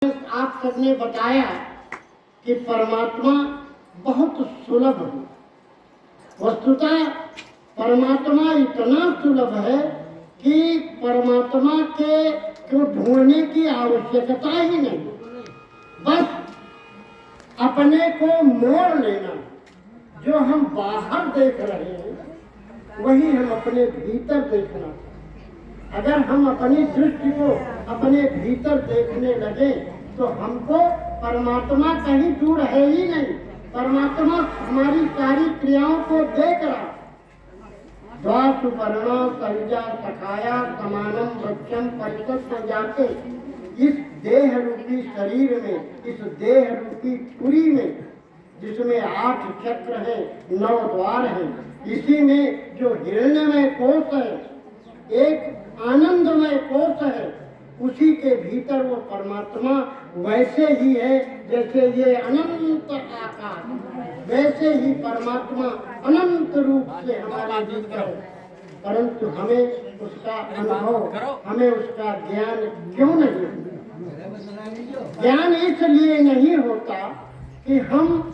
आप सबने बताया कि परमात्मा बहुत सुलभ है। वस्तुतः परमात्मा इतना सुलभ है कि परमात्मा को ढूंढने की आवश्यकता ही नहीं, बस अपने को मोड़ लेना। जो हम बाहर देख रहे हैं वही हम अपने भीतर देखना। अगर हम अपनी दृष्टि को अपने भीतर देखने लगे तो हमको परमात्मा कहीं दूर है ही नहीं। परमात्मा हमारी सारी क्रियाओं को देख रहा। द्वासुपर्णा सरिजा सखाया समानम वृक्षम परिषद जाते, इस देह रूपी शरीर में, इस देह रूपी पुरी में जिसमें 8 चक्र है, 9 द्वार है, इसी में जो हिरण्यमय कोश है, एक आनंदमय कोश है, उसी के भीतर वो परमात्मा वैसे ही है जैसे ये अनंत आकाश, वैसे ही परमात्मा अनंत रूप से हमारे भीतर है। परंतु हमें उसका अनुभव, हमें उसका ज्ञान क्यों नहीं? ज्ञान इसलिए नहीं होता कि हम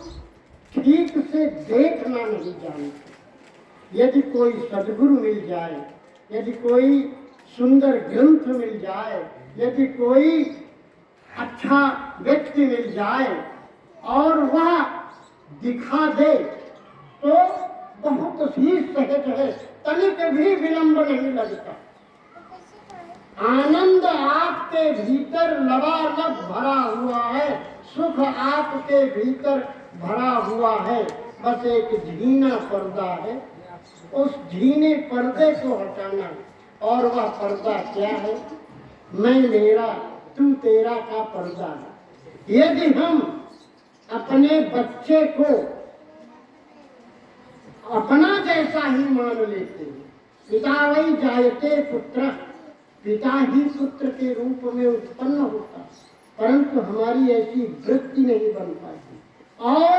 ठीक से देखना नहीं जानते। यदि कोई सद्गुरु मिल जाए, यदि कोई सुंदर ग्रंथ मिल जाए, यदि कोई अच्छा व्यक्ति मिल जाए और वह दिखा दे तो बहुत ही सहज है, तनिक भी विलंब नहीं लगता। आनंद आपके भीतर लबालब भरा हुआ है, सुख आपके भीतर भरा हुआ है, बस एक झीना पर्दा है। उस झीने पर्दे को हटाना, और वह पर्दा क्या है? मैं मेरा तू तेरा का पर्दा है। यदि हम अपने बच्चे को अपना जैसा ही मान लेते हैं, पिता वही जायते पुत्र, पिता ही पुत्र के रूप में उत्पन्न होता, परंतु हमारी ऐसी वृत्ति नहीं बन पाती। और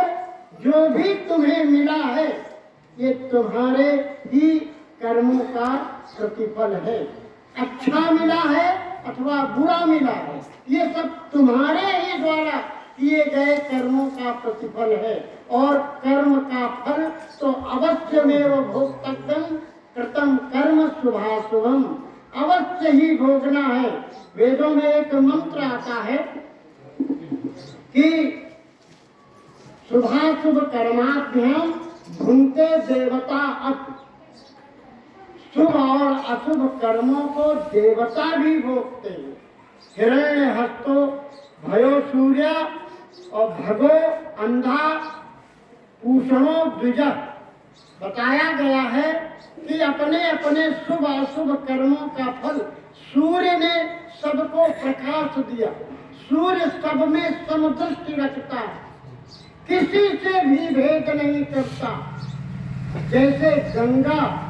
जो भी तुम्हें मिला है ये तुम्हारे ही कर्मों का प्रतिफल है। अच्छा मिला है अथवा बुरा मिला है, ये सब तुम्हारे ही द्वारा किए गए कर्मों का प्रतिफल है। और कर्म का फल तो अवश्यमेव भोक्तव्यम कृतम कर्म शुभाशुभम, अवश्य ही भोगना है। वेदों में एक मंत्र आता है कि शुभाशुभ कर्माभ्याम भुंक्ते देवता अप, शुभ और अशुभ कर्मों को देवता भी भोगते हैं। हिरण्य हस्तो भयो सूर्य और भगो अंधा पूषणो द्विज, बताया गया है कि अपने अपने शुभ अशुभ कर्मों का फल सूर्य ने सबको प्रकाश दिया। सूर्य सब में समदृष्टि रखता है, किसी से भी भेद नहीं करता। जैसे गंगा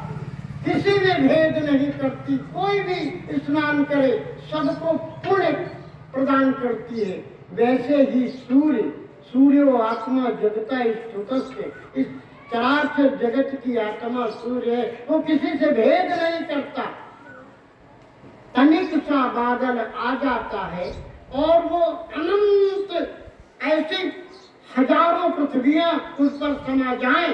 किसी में भेद नहीं करती, कोई भी स्नान करे सबको पुण्य प्रदान करती है, वैसे ही सूर्य आत्मा जगता स्तुतस्य, इस चराचर जगत की आत्मा सूर्य है, वो किसी से भेद नहीं करता। तनिक सा बादल आ जाता है और वो अनंत ऐसी हजारों पृथ्वियां उस पर समा जाएं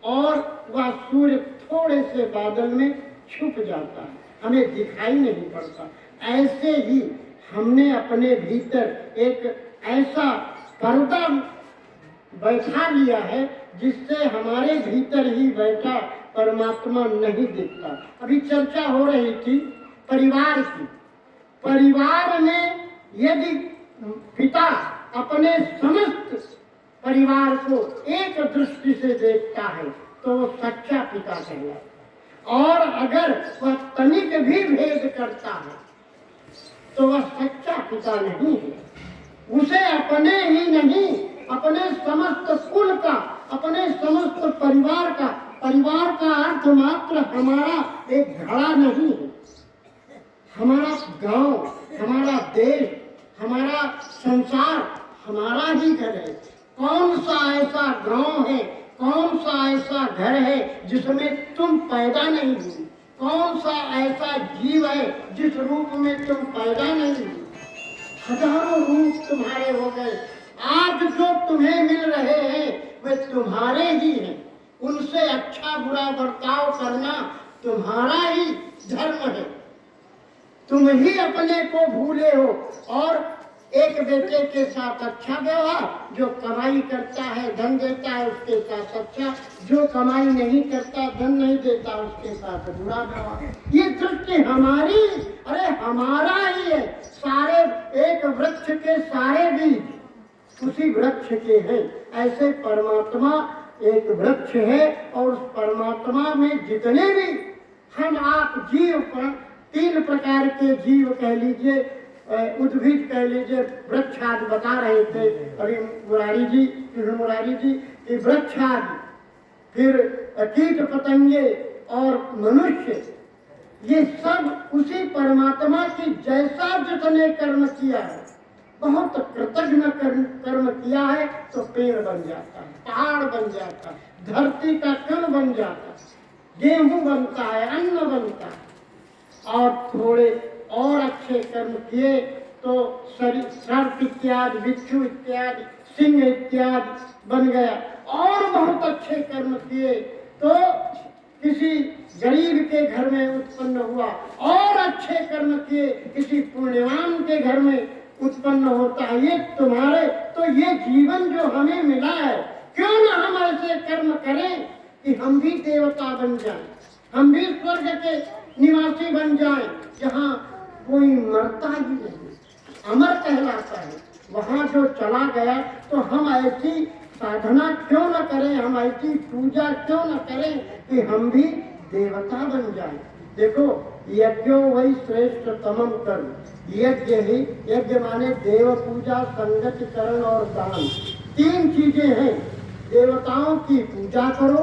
और वह सूर्य थोड़े से बादल में छुप जाता है, हमें दिखाई नहीं पड़ता। ऐसे ही हमने अपने भीतर एक ऐसा पर्दा बैठा लिया है जिससे हमारे भीतर ही बैठा परमात्मा नहीं दिखता। अभी चर्चा हो रही थी परिवार की। परिवार में यदि पिता अपने समस्त परिवार को एक दृष्टि से देखता है तो वो सच्चा पिता कहलाता। और अगर वह तनिक भी भेद करता है तो वह सच्चा पिता नहीं है। उसे अपने ही नहीं, अपने समस्त कुल का, अपने समस्त परिवार का, परिवार का अर्थ मात्र हमारा एक घड़ा नहीं है, हमारा गांव, हमारा देश, हमारा संसार हमारा ही घर है। कौन सा ऐसा गांव है, कौन सा ऐसा घर है जिसमें तुम पैदा नहीं हुई? कौन सा ऐसा जीव है जिस रूप में तुम पैदा नहीं हुई? हजारों रूप तुम्हारे हो गए। आज जो तुम्हें मिल रहे हैं वे तुम्हारे ही हैं। उनसे अच्छा बुरा बर्ताव करना तुम्हारा ही धर्म है। तुम ही अपने को भूले हो। और एक बेटे के साथ अच्छा व्यवहार, जो कमाई करता है धन देता है उसके साथ अच्छा, जो कमाई नहीं करता धन नहीं देता उसके साथ बुरा व्यवहार। ये दृष्टि हमारी, अरे हमारा ही है। सारे एक वृक्ष के सारे बीज उसी वृक्ष के हैं। ऐसे परमात्मा एक वृक्ष है और उस परमात्मा में जितने भी हम आप जीव पर 3 प्रकार के जीव कह लीजिए, उद्भिद कह लीजिए, वृक्ष आदि बता रहे थे अभी मुरारी जी, कृष्ण मुरारी जी, कि वृक्ष आदि, फिर कीट पतंगे और मनुष्य, ये सब उसी परमात्मा की जैसा जिसने कर्म किया है, बहुत कृतज्ञ कर्म किया है तो पेड़ बन जाता है, पहाड़ बन जाता है, धरती का कण बन जाता है, गेहूं बनता है, अन्न बनता है। और थोड़े और अच्छे कर्म किए तो सर्प इत्यादि, बिच्छू इत्यादि, सिंह इत्यादि बन गया। और बहुत अच्छे कर्म किए तो किसी गरीब के घर में उत्पन्न हुआ। और अच्छे कर्म किए किसी पुण्यवान के घर में उत्पन्न होता है। ये तुम्हारे, तो ये जीवन जो हमें मिला है, क्यों ना हम ऐसे कर्म करें कि हम भी देवता बन जाएं, हम भी स्वर्ग के निवासी बन जाएं, जहाँ कोई मरता ही नहीं, अमर कहलाता है। वहाँ जो चला गया, तो हम ऐसी साधना क्यों न करें, हम ऐसी पूजा क्यों न करें कि हम भी देवता बन जाएं। देखो, यज्ञो वही श्रेष्ठ तमम कर्म। यज्ञ ही, यज्ञ माने देव पूजा, संगतिकरण और दान। 3 चीजें हैं। देवताओं की पूजा करो,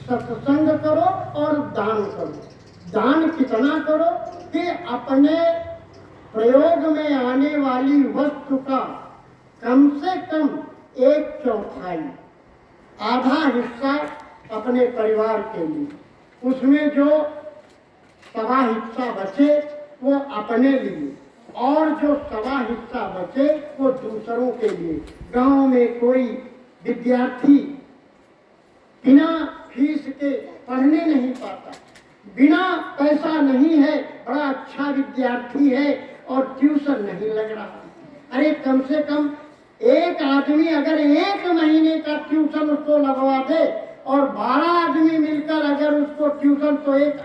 सत्संग करो और दान करो। दान कितना करो कि अपने प्रयोग में आने वाली वस्तु का कम से कम 1/4, आधा हिस्सा अपने परिवार के लिए, उसमें जो 1/4 हिस्सा बचे वो अपने लिए, और जो 1/4 हिस्सा बचे वो दूसरों के लिए। गांव में कोई विद्यार्थी बिना फीस के पढ़ने नहीं पाता, बिना पैसा नहीं है, बड़ा अच्छा विद्यार्थी है और ट्यूशन नहीं लग रहा। अरे कम से कम एक आदमी अगर 1 महीने का ट्यूशन उसको लगवा दे और 12 आदमी मिलकर अगर उसको ट्यूशन, तो एक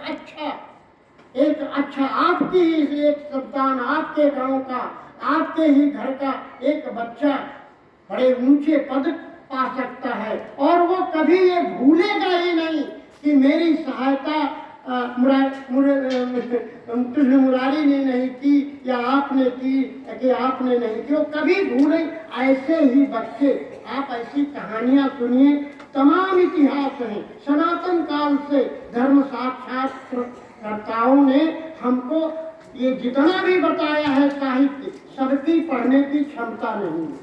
अच्छा आपकी ही एक संतान, आपके गांव का, आपके ही घर का एक बच्चा बड़े ऊंचे पद पा सकता है। और वो कभी ये भूलेगा ही नहीं कि मेरी सहायता कृष्ण मुरारी ने नहीं की या आपने की कि आपने नहीं की, वो कभी भूले। ऐसे ही बच्चे, आप ऐसी कहानियां सुनिए, तमाम इतिहास हैं, सनातन काल से धर्म साक्षात्कारकर्ताओं ने हमको ये जितना भी बताया है साहित्य, सबकी पढ़ने की क्षमता नहीं है।